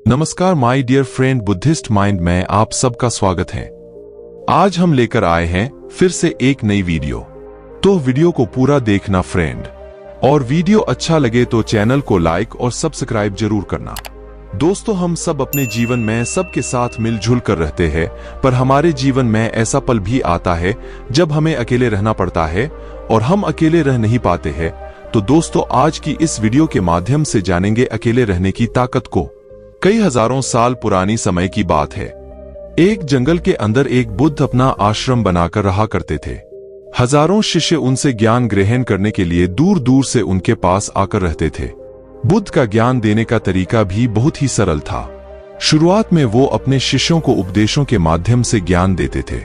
नमस्कार my dear friend Buddhist mind में आप सबका स्वागत है। आज हम लेकर आए हैं फिर से एक नई वीडियो। तो वीडियो को पूरा देखना फ्रेंड, और वीडियो अच्छा लगे तो चैनल को लाइक और सब्सक्राइब जरूर करना। दोस्तों, हम सब अपने जीवन में सबके साथ मिलजुल कर रहते हैं, पर हमारे जीवन में ऐसा पल भी आता है जब हमें अकेले रहना पड़ता है और हम अकेले रह नहीं पाते हैं। तो दोस्तों, आज की इस वीडियो के माध्यम से जानेंगे अकेले रहने की ताकत को। कई हजारों साल पुरानी समय की बात है। एक जंगल के अंदर एक बुद्ध अपना आश्रम बनाकर रहा करते थे। हजारों शिष्य उनसे ज्ञान ग्रहण करने के लिए दूर दूर से उनके पास आकर रहते थे। बुद्ध का ज्ञान देने का तरीका भी बहुत ही सरल था। शुरुआत में वो अपने शिष्यों को उपदेशों के माध्यम से ज्ञान देते थे।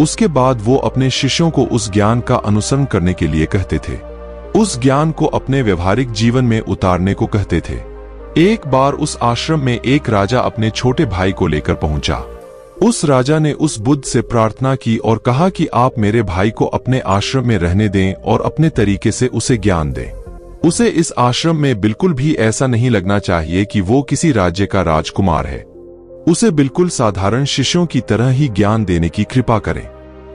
उसके बाद वो अपने शिष्यों को उस ज्ञान का अनुसरण करने के लिए कहते थे। उस ज्ञान को अपने व्यवहारिक जीवन में उतारने को कहते थे। एक बार उस आश्रम में एक राजा अपने छोटे भाई को लेकर पहुंचा। उस राजा ने उस बुद्ध से प्रार्थना की और कहा कि आप मेरे भाई को अपने आश्रम में रहने दें और अपने तरीके से उसे ज्ञान दें। उसे इस आश्रम में बिल्कुल भी ऐसा नहीं लगना चाहिए कि वो किसी राज्य का राजकुमार है। उसे बिल्कुल साधारण शिष्यों की तरह ही ज्ञान देने की कृपा करें।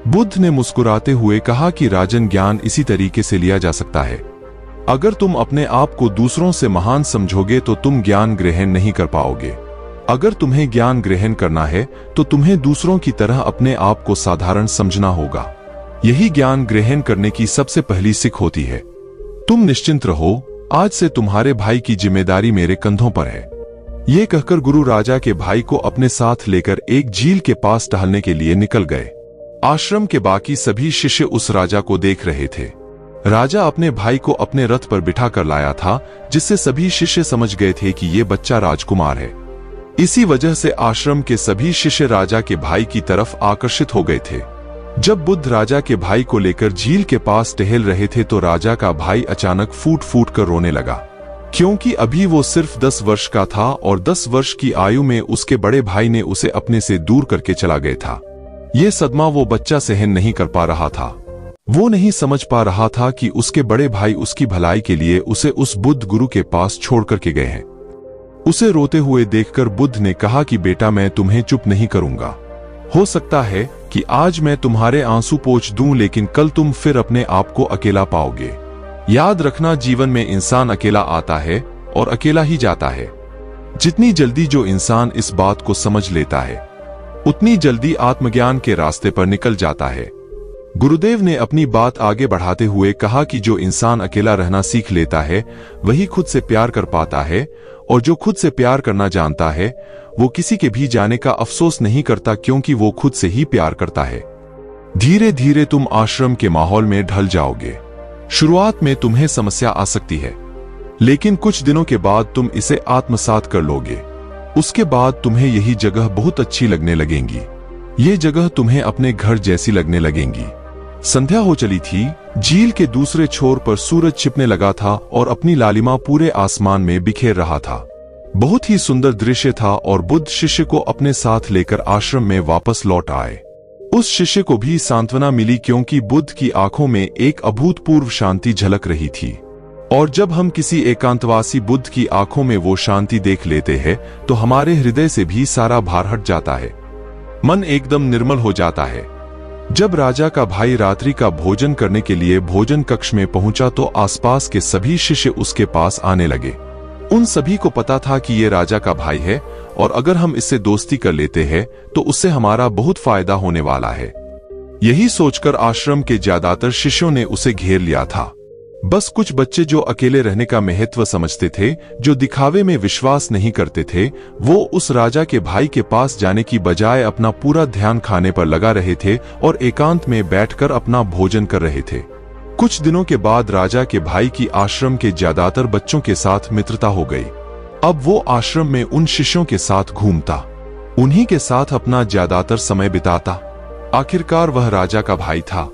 बुद्ध ने मुस्कुराते हुए कहा कि राजन, ज्ञान इसी तरीके से लिया जा सकता है। अगर तुम अपने आप को दूसरों से महान समझोगे तो तुम ज्ञान ग्रहण नहीं कर पाओगे। अगर तुम्हें ज्ञान ग्रहण करना है तो तुम्हें दूसरों की तरह अपने आप को साधारण समझना होगा। यही ज्ञान ग्रहण करने की सबसे पहली सीख होती है। तुम निश्चिंत रहो, आज से तुम्हारे भाई की जिम्मेदारी मेरे कंधों पर है। ये कहकर गुरु राजा के भाई को अपने साथ लेकर एक झील के पास टहलने के लिए निकल गए। आश्रम के बाकी सभी शिष्य उस राजा को देख रहे थे। राजा अपने भाई को अपने रथ पर बिठा कर लाया था, जिससे सभी शिष्य समझ गए थे कि ये बच्चा राजकुमार है। इसी वजह से आश्रम के सभी शिष्य राजा के भाई की तरफ आकर्षित हो गए थे। जब बुद्ध राजा के भाई को लेकर झील के पास टहल रहे थे तो राजा का भाई अचानक फूट फूट कर रोने लगा, क्योंकि अभी वो सिर्फ 10 वर्ष का था और 10 वर्ष की आयु में उसके बड़े भाई ने उसे अपने से दूर करके चला गया था। ये सदमा वो बच्चा सहन नहीं कर पा रहा था। वो नहीं समझ पा रहा था कि उसके बड़े भाई उसकी भलाई के लिए उसे उस बुद्ध गुरु के पास छोड़ करके गए हैं। उसे रोते हुए देखकर बुद्ध ने कहा कि बेटा, मैं तुम्हें चुप नहीं करूंगा। हो सकता है कि आज मैं तुम्हारे आंसू पोंछ दूं, लेकिन कल तुम फिर अपने आप को अकेला पाओगे। याद रखना, जीवन में इंसान अकेला आता है और अकेला ही जाता है। जितनी जल्दी जो इंसान इस बात को समझ लेता है, उतनी जल्दी आत्मज्ञान के रास्ते पर निकल जाता है। गुरुदेव ने अपनी बात आगे बढ़ाते हुए कहा कि जो इंसान अकेला रहना सीख लेता है वही खुद से प्यार कर पाता है, और जो खुद से प्यार करना जानता है वो किसी के भी जाने का अफसोस नहीं करता, क्योंकि वो खुद से ही प्यार करता है। धीरे धीरे तुम आश्रम के माहौल में ढल जाओगे। शुरुआत में तुम्हें समस्या आ सकती है, लेकिन कुछ दिनों के बाद तुम इसे आत्मसात कर लोगे। उसके बाद तुम्हें यही जगह बहुत अच्छी लगने लगेंगी। ये जगह तुम्हें अपने घर जैसी लगने लगेंगी। संध्या हो चली थी। झील के दूसरे छोर पर सूरज छिपने लगा था और अपनी लालिमा पूरे आसमान में बिखेर रहा था। बहुत ही सुंदर दृश्य था और बुद्ध शिष्य को अपने साथ लेकर आश्रम में वापस लौट आए। उस शिष्य को भी सांत्वना मिली, क्योंकि बुद्ध की आंखों में एक अभूतपूर्व शांति झलक रही थी। और जब हम किसी एकांतवासी बुद्ध की आंखों में वो शांति देख लेते हैं तो हमारे हृदय से भी सारा भार हट जाता है। मन एकदम निर्मल हो जाता है। जब राजा का भाई रात्रि का भोजन करने के लिए भोजन कक्ष में पहुंचा तो आसपास के सभी शिष्य उसके पास आने लगे। उन सभी को पता था कि ये राजा का भाई है और अगर हम इससे दोस्ती कर लेते हैं तो उससे हमारा बहुत फायदा होने वाला है। यही सोचकर आश्रम के ज्यादातर शिष्यों ने उसे घेर लिया था। बस कुछ बच्चे जो अकेले रहने का महत्व समझते थे, जो दिखावे में विश्वास नहीं करते थे, वो उस राजा के भाई के पास जाने की बजाय अपना पूरा ध्यान खाने पर लगा रहे थे और एकांत में बैठकर अपना भोजन कर रहे थे। कुछ दिनों के बाद राजा के भाई की आश्रम के ज्यादातर बच्चों के साथ मित्रता हो गई। अब वो आश्रम में उन शिष्यों के साथ घूमता, उन्हीं के साथ अपना ज्यादातर समय बिताता। आखिरकार वह राजा का भाई था,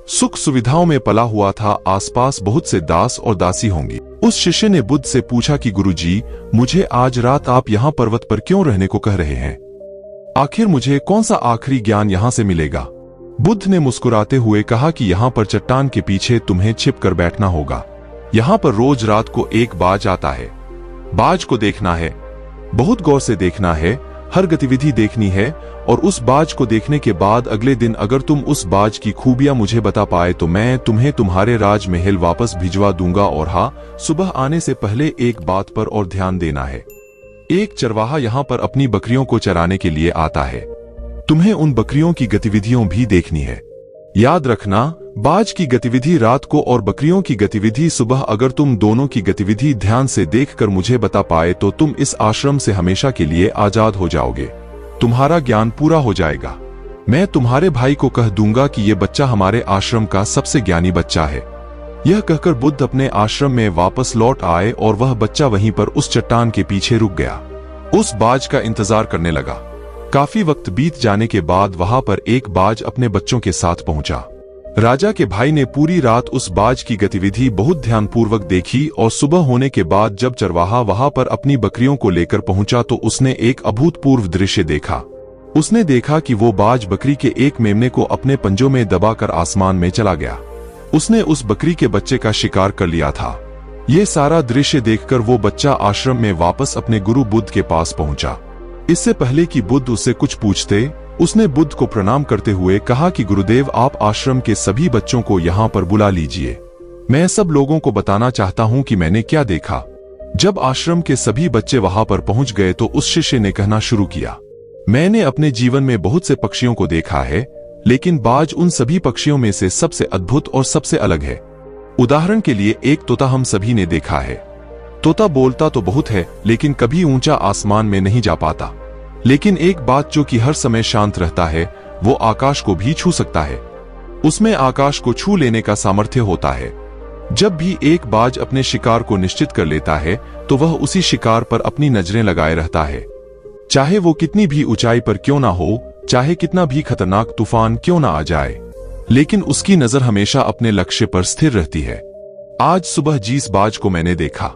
सुख सुविधाओं में पला हुआ था। आसपास बहुत से दास और दासी होंगी। उस शिष्य ने बुद्ध से पूछा कि गुरुजी, मुझे आज रात आप यहाँ पर्वत पर क्यों रहने को कह रहे हैं? आखिर मुझे कौन सा आखिरी ज्ञान यहाँ से मिलेगा? बुद्ध ने मुस्कुराते हुए कहा कि यहाँ पर चट्टान के पीछे तुम्हें छिप कर बैठना होगा। यहाँ पर रोज रात को एक बाज आता है। बाज को देखना है। बहुत गौर से देखना है, हर गतिविधि देखनी है, और उस बाज को देखने के बाद अगले दिन अगर तुम उस बाज की खूबियां मुझे बता पाए तो मैं तुम्हें तुम्हारे राजमहल वापस भिजवा दूंगा। और हाँ, सुबह आने से पहले एक बात पर और ध्यान देना है। एक चरवाहा यहाँ पर अपनी बकरियों को चराने के लिए आता है। तुम्हें उन बकरियों की गतिविधियां भी देखनी है। याद रखना, बाज की गतिविधि रात को और बकरियों की गतिविधि सुबह। अगर तुम दोनों की गतिविधि ध्यान से देखकर मुझे बता पाए तो तुम इस आश्रम से हमेशा के लिए आजाद हो जाओगे। तुम्हारा ज्ञान पूरा हो जाएगा। मैं तुम्हारे भाई को कह दूंगा कि यह बच्चा हमारे आश्रम का सबसे ज्ञानी बच्चा है। यह कहकर बुद्ध अपने आश्रम में वापस लौट आए और वह बच्चा वहीं पर उस चट्टान के पीछे रुक गया। उस बाज का इंतजार करने लगा। काफी वक्त बीत जाने के बाद वहां पर एक बाज अपने बच्चों के साथ पहुंचा। राजा के भाई ने पूरी रात उस बाज की गतिविधि बहुत ध्यानपूर्वक देखी और सुबह होने के बाद जब चरवाहा वहां पर अपनी बकरियों को लेकर पहुंचा तो उसने एक अभूतपूर्व दृश्य देखा। उसने देखा कि वो बाज बकरी के एक मेमने को अपने पंजों में दबाकर आसमान में चला गया। उसने उस बकरी के बच्चे का शिकार कर लिया था। ये सारा दृश्य देखकर वो बच्चा आश्रम में वापस अपने गुरु बुद्ध के पास पहुंचा। इससे पहले कि बुद्ध उससे कुछ पूछते, उसने बुद्ध को प्रणाम करते हुए कहा कि गुरुदेव, आप आश्रम के सभी बच्चों को यहाँ पर बुला लीजिए। मैं सब लोगों को बताना चाहता हूँ कि मैंने क्या देखा। जब आश्रम के सभी बच्चे वहां पर पहुंच गए तो उस शिष्य ने कहना शुरू किया, मैंने अपने जीवन में बहुत से पक्षियों को देखा है, लेकिन बाज उन सभी पक्षियों में से सबसे अद्भुत और सबसे अलग है। उदाहरण के लिए एक तोता हम सभी ने देखा है। तोता बोलता तो बहुत है, लेकिन कभी ऊंचा आसमान में नहीं जा पाता। लेकिन एक बात जो कि हर समय शांत रहता है, वो आकाश को भी छू सकता है। उसमें आकाश को छू लेने का सामर्थ्य होता है। जब भी एक बाज अपने शिकार को निश्चित कर लेता है तो वह उसी शिकार पर अपनी नजरें लगाए रहता है। चाहे वो कितनी भी ऊंचाई पर क्यों ना हो, चाहे कितना भी खतरनाक तूफान क्यों ना आ जाए, लेकिन उसकी नजर हमेशा अपने लक्ष्य पर स्थिर रहती है। आज सुबह जिस बाज को मैंने देखा,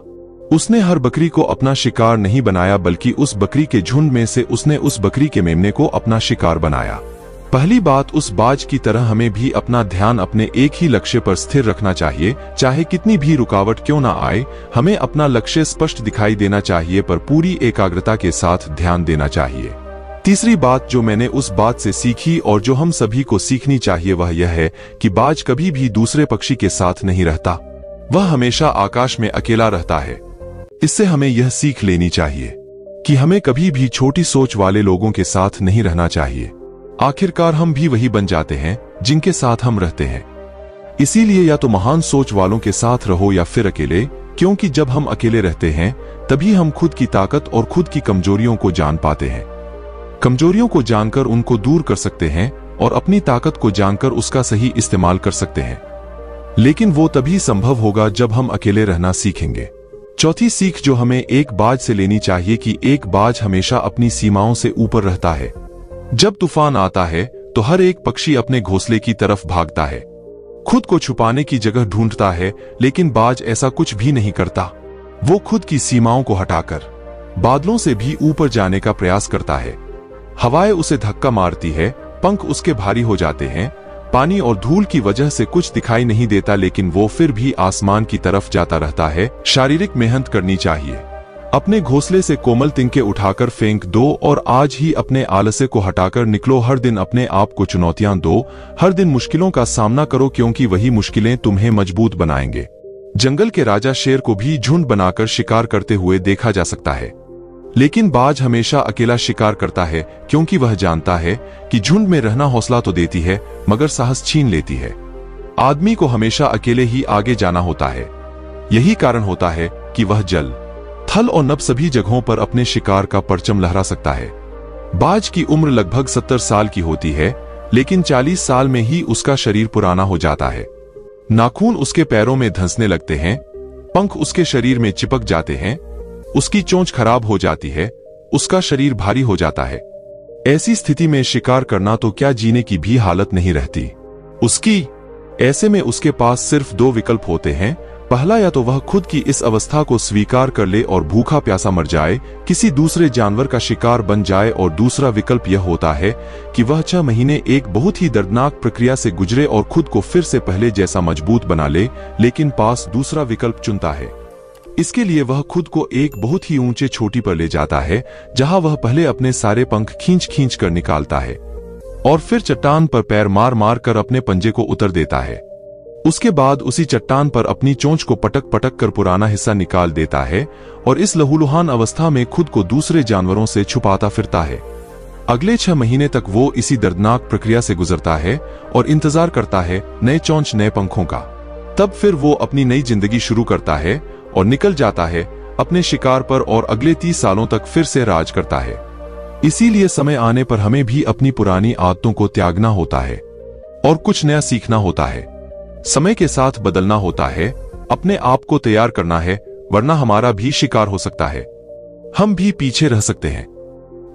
उसने हर बकरी को अपना शिकार नहीं बनाया, बल्कि उस बकरी के झुंड में से उसने उस बकरी के मेमने को अपना शिकार बनाया। पहली बात, उस बाज की तरह हमें भी अपना ध्यान अपने एक ही लक्ष्य पर स्थिर रखना चाहिए। चाहे कितनी भी रुकावट क्यों ना आए, हमें अपना लक्ष्य स्पष्ट दिखाई देना चाहिए, पर पूरी एकाग्रता के साथ ध्यान देना चाहिए। तीसरी बात जो मैंने उस बात से सीखी और जो हम सभी को सीखनी चाहिए वह यह है कि बाज कभी भी दूसरे पक्षी के साथ नहीं रहता। वह हमेशा आकाश में अकेला रहता है। इससे हमें यह सीख लेनी चाहिए कि हमें कभी भी छोटी सोच वाले लोगों के साथ नहीं रहना चाहिए। आखिरकार हम भी वही बन जाते हैं जिनके साथ हम रहते हैं। इसीलिए या तो महान सोच वालों के साथ रहो या फिर अकेले, क्योंकि जब हम अकेले रहते हैं तभी हम खुद की ताकत और खुद की कमजोरियों को जान पाते हैं। कमजोरियों को जानकर उनको दूर कर सकते हैं और अपनी ताकत को जानकर उसका सही इस्तेमाल कर सकते हैं। लेकिन वो तभी संभव होगा जब हम अकेले रहना सीखेंगे। चौथी सीख जो हमें एक बाज से लेनी चाहिए कि एक बाज हमेशा अपनी सीमाओं से ऊपर रहता है। जब तूफान आता है तो हर एक पक्षी अपने घोंसले की तरफ भागता है, खुद को छुपाने की जगह ढूंढता है, लेकिन बाज ऐसा कुछ भी नहीं करता। वो खुद की सीमाओं को हटाकर बादलों से भी ऊपर जाने का प्रयास करता है। हवाएं उसे धक्का मारती है, पंख उसके भारी हो जाते हैं, पानी और धूल की वजह से कुछ दिखाई नहीं देता, लेकिन वो फिर भी आसमान की तरफ जाता रहता है। शारीरिक मेहनत करनी चाहिए। अपने घोंसले से कोमल तिनके उठाकर फेंक दो और आज ही अपने आलस्य को हटाकर निकलो। हर दिन अपने आप को चुनौतियां दो, हर दिन मुश्किलों का सामना करो, क्योंकि वही मुश्किलें तुम्हें मजबूत बनाएंगे। जंगल के राजा शेर को भी झुंड बनाकर शिकार करते हुए देखा जा सकता है, लेकिन बाज हमेशा अकेला शिकार करता है, क्योंकि वह जानता है कि झुंड में रहना हौसला तो देती है मगर साहस छीन लेती है। आदमी को हमेशा अकेले ही आगे जाना होता है। यही कारण होता है कि वह जल, थल और नभ सभी जगहों पर अपने शिकार का परचम लहरा सकता है। बाज की उम्र लगभग 70 साल की होती है, लेकिन 40 साल में ही उसका शरीर पुराना हो जाता है। नाखून उसके पैरों में धंसने लगते हैं, पंख उसके शरीर में चिपक जाते हैं, उसकी चोंच खराब हो जाती है, उसका शरीर भारी हो जाता है। ऐसी स्थिति में शिकार करना तो क्या जीने की भी हालत नहीं रहती उसकी। ऐसे में उसके पास सिर्फ 2 विकल्प होते हैं। पहला, या तो वह खुद की इस अवस्था को स्वीकार कर ले और भूखा प्यासा मर जाए, किसी दूसरे जानवर का शिकार बन जाए, और दूसरा विकल्प यह होता है कि वह 6 महीने एक बहुत ही दर्दनाक प्रक्रिया से गुजरे और खुद को फिर से पहले जैसा मजबूत बना ले। लेकिन पास दूसरा विकल्प चुनता है। इसके लिए वह खुद को एक बहुत ही ऊंचे चोटी पर ले जाता है, जहां वह पहले अपने सारे पंख खींच खींच कर निकालता है और फिर चट्टान पर पैर मार मार कर अपने पंजे को उतर देता है। उसके बाद उसी चट्टान पर अपनी चोंच को पटक पटक कर पुराना हिस्सा निकाल देता है और इस लहूलुहान अवस्था में खुद को दूसरे जानवरों से छुपाता फिरता है। अगले 6 महीने तक वो इसी दर्दनाक प्रक्रिया से गुजरता है और इंतजार करता है नए चोंच नए पंखों का। तब फिर वो अपनी नई जिंदगी शुरू करता है और निकल जाता है अपने शिकार पर और अगले 30 सालों तक फिर से राज करता है। इसीलिए समय आने पर हमें भी अपनी पुरानी आदतों को त्यागना होता है और कुछ नया सीखना होता है। समय के साथ बदलना होता है, अपने आप को तैयार करना है, वरना हमारा भी शिकार हो सकता है, हम भी पीछे रह सकते हैं।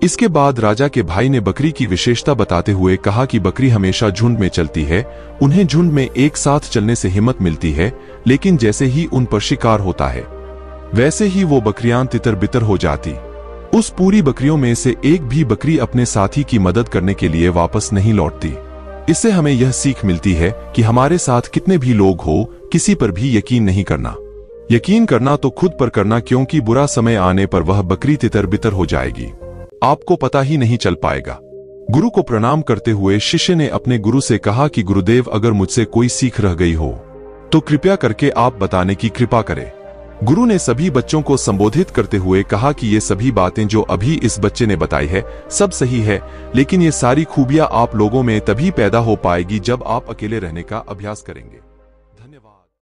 इसके बाद राजा के भाई ने बकरी की विशेषता बताते हुए कहा कि बकरी हमेशा झुंड में चलती है, उन्हें झुंड में एक साथ चलने से हिम्मत मिलती है, लेकिन जैसे ही उन पर शिकार होता है वैसे ही वो बकरियां तितर बितर हो जाती। उस पूरी बकरियों में से एक भी बकरी अपने साथी की मदद करने के लिए वापस नहीं लौटती। इससे हमें यह सीख मिलती है कि हमारे साथ कितने भी लोग हो, किसी पर भी यकीन नहीं करना। यकीन करना तो खुद पर करना, क्योंकि बुरा समय आने पर वह बकरी तितर बितर हो जाएगी, आपको पता ही नहीं चल पाएगा। गुरु को प्रणाम करते हुए शिष्य ने अपने गुरु से कहा कि गुरुदेव, अगर मुझसे कोई सीख रह गई हो तो कृपया करके आप बताने की कृपा करें। गुरु ने सभी बच्चों को संबोधित करते हुए कहा कि ये सभी बातें जो अभी इस बच्चे ने बताई है सब सही है, लेकिन ये सारी खूबियां आप लोगों में तभी पैदा हो पाएगी जब आप अकेले रहने का अभ्यास करेंगे।